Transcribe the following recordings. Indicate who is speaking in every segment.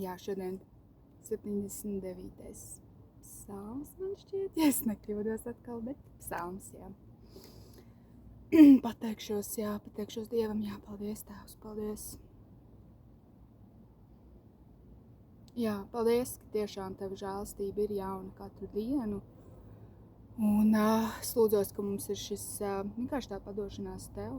Speaker 1: Jā, šodien 79. psalms man šķiet, ja es nekļūdos atkal, bet psalms, jā. Pateikšos Dievam, jā, paldies, Tēvs, paldies. Jā, paldies, ka tiešām Tava žēlastība ir jauna katru dienu. Un es lūdzos, ka mums ir šis vienkārši tā padošanās Tev.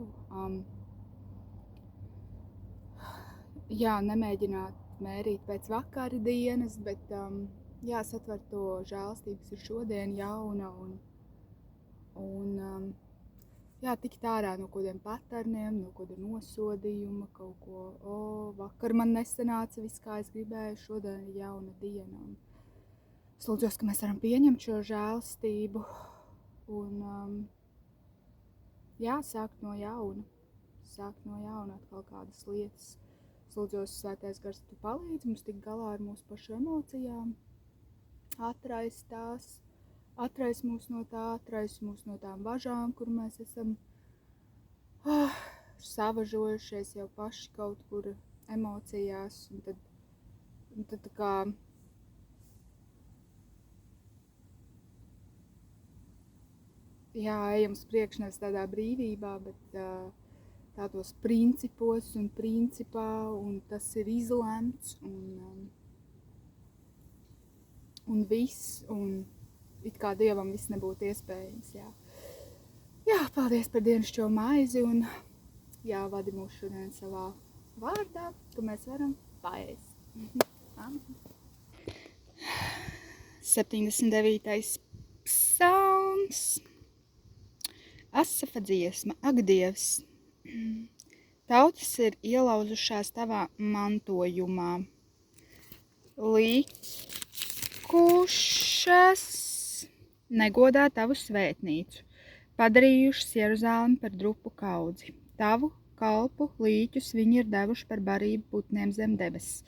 Speaker 1: Jā, nemēģināt mērīt pēc vakara dienas, bet satver to žēlastību, kas ir šodien jauna un tikt ārā no kodiem paterniem, no koda nosodījuma, kaut ko, vakar man nesanāca viss, kā es gribēju, šodien ir jauna diena. Un es lūdzos, ka mēs varam pieņemt šo žēlastību un sākt no jauna atkal kādas lietas. Es lūdzos, Svētais Gars, Tu palīdzi mums tikt galā ar mūsu pašu emocijām, atrais mūs no tā, atrais mūs no tām bažām, kur mēs esam savažojušies jau paši kaut kur emocijās, un tad tā kā ejam uz priekšu nevis tādā brīvībā, bet tādos principos un principā, un tas ir izlemts, un viss, un it kā Dievam viss nebūtu iespējams, jā. Jā, paldies par dienascho maizi, un vadi mūs šodien savā vārdā, ka mēs varam paēst. 79. psalms. Asafa dziesma, ak Dievs, tautas ir ielauzušās Tavā mantojumā, likušas negodā Tavu svētnīcu, padarījušas Jeruzālemi par drupu kaudzi. Tavu kalpu līķus viņi ir devuši par barību putniem zem debesis.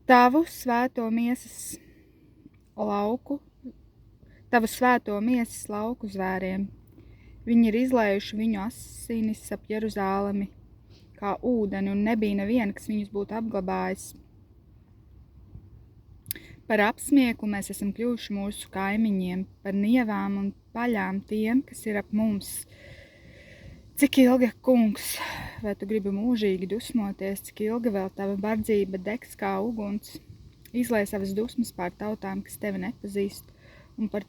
Speaker 1: Tavu svēto miesas lauku zvēriem. Viņi ir izlējuši viņu asinis ap Jeruzālemi kā ūdeni, un nebija neviena, kas viņus būtu apglabājis. Par apsmieklu mēs esam kļuvuši mūsu kaimiņiem, par nievām un paļām tiem, kas ir ap mums. Cik ilgi, kungs, vai tu gribi mūžīgi dusmoties, cik ilgi vēl tava bardzība degs kā uguns, izlej savas dusmas pār tautām, kas tevi nepazīst, un pār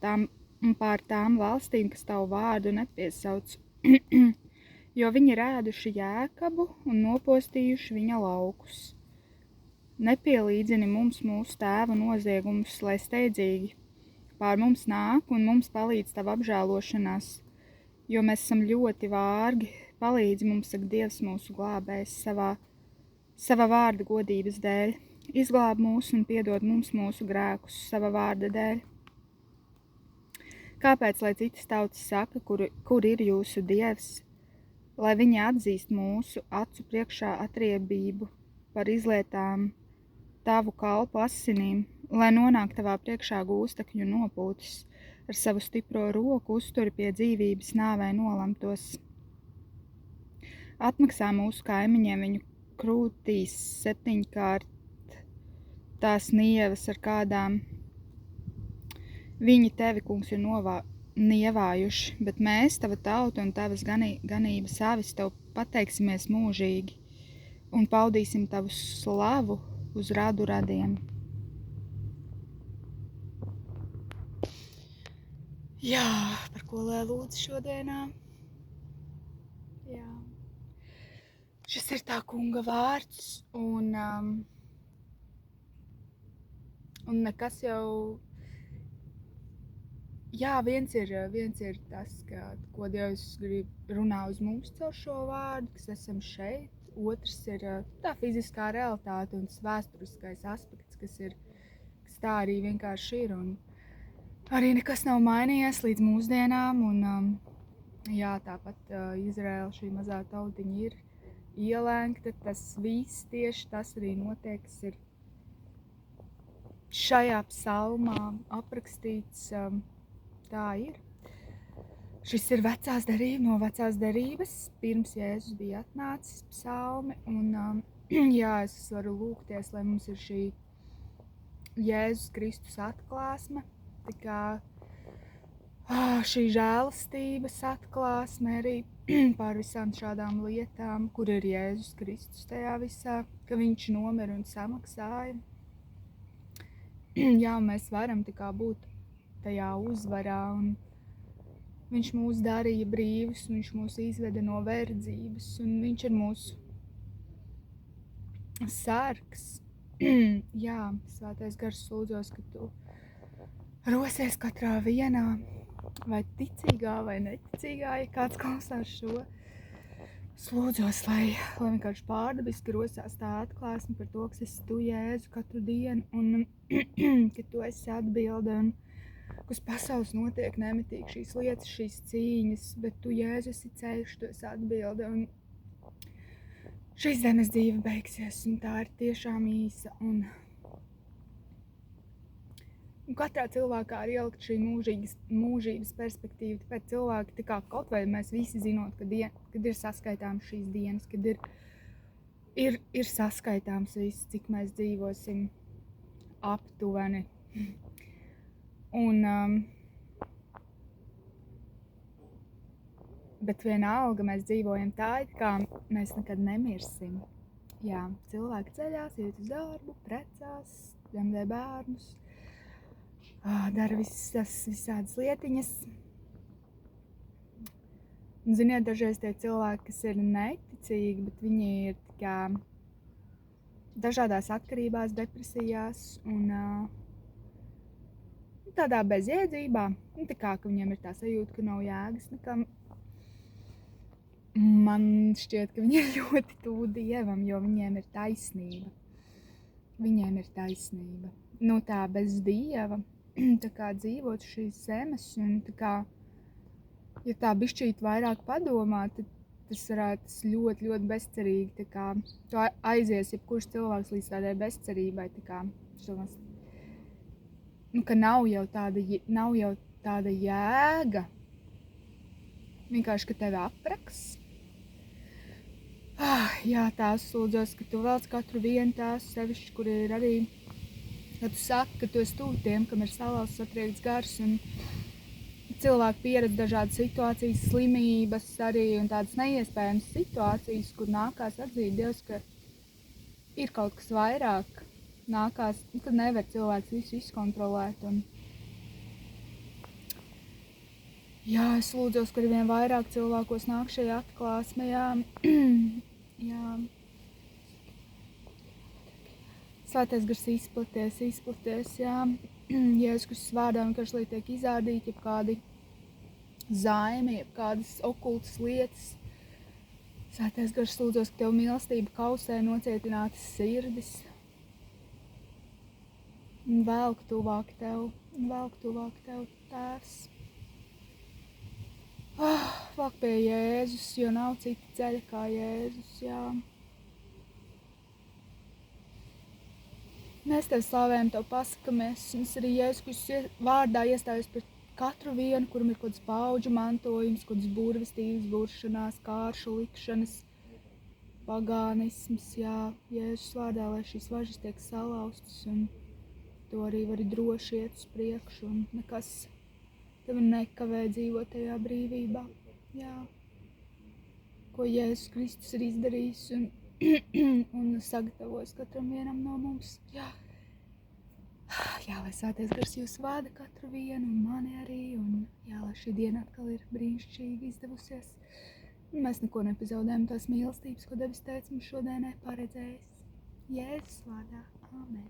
Speaker 1: tām valstīm, kas tavu vārdu nepiesauc, jo viņi ir ēduši Jēkabu un nopostījuši viņa laukus. Nepielīdzini mums mūsu tēva noziegumus, lai steidzīgi pār mums nāk un mums palīdz tava apžēlošanās, jo mēs esam ļoti vārgi, palīdzi mums, saka Dievs mūsu glābējs, sava vārda godības dēļ, izglāb mūs un piedod mums mūsu grēkus sava vārda dēļ. Kāpēc, lai citas tautas saka, kur ir jūsu Dievs, lai viņi atzīst mūsu acu priekšā atriebību par izlietām tavu kalpu asinīm, lai nonāk tavā priekšā gūstekņu nopūtas, ar savu stipro roku uzturi pie dzīvības nāvē nolemtos. Atmaksā mūsu kaimiņiem viņu krūtīs 7-kārt tās nievas, ar kādām viņi tevi, kungs, ir nievājuši, bet mēs, tava tauta un tavas ganības avis, tev pateiksimies mūžīgi un paudīsim tavu slavu uz radu radiem. Jā, par ko lai lūdzu šodienā? Jā. Šis ir tā kunga vārds, un nekas jau... Jā, viens ir tas, ko Dievs grib runā uz mums caur šo vārdu, kas esam šeit. Otrs ir tā fiziskā realitāte un tas vēsturiskais aspekts, kas tā arī vienkārši ir. Un arī nekas nav mainījies līdz mūsdienām. Un, tāpat Izraēla, šī mazā tautiņa, ir ielēgta. Tas viss tieši tas arī notiek, kas ir šajā psalmā aprakstīts. Tā ir. Šis ir no vecās derības, pirms Jēzus bija atnācis psalmi, un jā, es varu lūgties, lai mums ir šī Jēzus Kristus atklāsme, tā kā šī žēlastības atklāsme arī pār visām šādām lietām, kur ir Jēzus Kristus tajā visā, ka viņš nomira un samaksāja. Jā, mēs varam tā kā būt tajā uzvarā, un viņš mūs darīja brīvus, viņš mūs izveda no verdzības, un viņš ir mūsu sargs. Jā, Svētais Gars, lūdzos, ka tu rosies katrā vienā, vai ticīgā, vai neticīgā, ja kāds klausās šo. Es lūdzos, lai vienkārši pārdabiski rosās tā atklāsme par to, kas esi tu, Jēzu, katru dienu, un ka tu esi atbilde, un kas pasaules notiek nemitīgi šīs lietas, šīs cīņas, bet tu, Jēzu, esi ceļš, tu esi atbilde, un šīs zemes dzīve beigsies, un tā ir tiešām īsa, un katrā cilvēkā ir ielikt šī mūžības perspektīva, tāpēc cilvēki tā kā kaut vai mēs visi zinot, kad ir saskaitāms šīs dienas, kad ir saskaitāms viss, cik mēs dzīvosim aptuveni. Un, bet vienalga mēs dzīvojam tā, kā mēs nekad nemirsim. Jā, cilvēki ceļās, iet uz darbu, precās, dzemdē bērnus, dara visādas lietiņas. Un, ziniet, dažreiz tie cilvēki, kas ir neticīgi, bet viņi ir kā dažādās atkarībās, depresijās un tādā bezjēdzībā. Tā kā, ka viņiem ir tā sajūta, ka nav jēgas nekam. Man šķiet, ka viņi ir ļoti tuvu Dievam, jo viņiem ir taisnība. Viņiem ir taisnība. Nu tā bez Dieva. Tā kā dzīvot šīs zemes, un tā kā, ja tā bišķīt vairāk padomā, tad tas varētu ļoti, ļoti bezcerīgi, tā kā, tu aizies jebkurš cilvēks līdz tādai bezcerībai, tā kā, šomās, nu, ka nav jau tāda jēga, vienkārši, ka tevi apraks. Jā, tās lūdzos, ka tu velc katru vienu tās sevišķi, kur ir arī, kad tu saki, ka tu esi tuvu tiem, kam ir salauzts satriekts gars, un cilvēki pieredz dažādas situācijas, slimības arī, un tādas neiespējamas situācijas, kur nākās atzīt Dievs, ka ir kaut kas vairāk, nākās, kad nevar cilvēks visu izkontrolēt. Un jā, es lūdzos, ka ar vien vairāk cilvēkos nāk šajā atklāsmē, jā. Svētais Gars izplaties, jā. Jēzus Kristus vārdā vienkārši, lai tiek izārdīti jebkādi zaimi, jebkādas okultas lietas. Svētais Gars, lūdzos, ka tev mīlestība kausē nocietinātas sirdis. Un velk tuvāk tev, Tēvs. Velk pie Jēzus, jo nav cita ceļa kā Jēzus, jā. Mēs tev slavējam, tev pasakamies, un es arī Jēzus Kristus vārdā iestājos par katru vienu, kuram ir kaut kāds paudžu mantojums, kaut kāds burvestības, buršanās, kāršu likšanas, pagānisms, jā, Jēzus vārdā, lai šīs važas tiek salauztas, un to arī vari droši iet uz priekšu, un nekas tevi nekavē dzīvot tajā brīvībā, jā, ko Jēzus Kristus ir izdarījis, un sagatavojis katram vienam no mums. Jā, lai Svētais Gars jūs vada katru vienu, un mani arī, un jā, lai šī diena atkal ir brīnišķīgi izdevusies. Mēs neko nepazaudējam tās mīlestības, ko debes teica mums šodien neparedzējis. Jēzus vārdā. Āmen.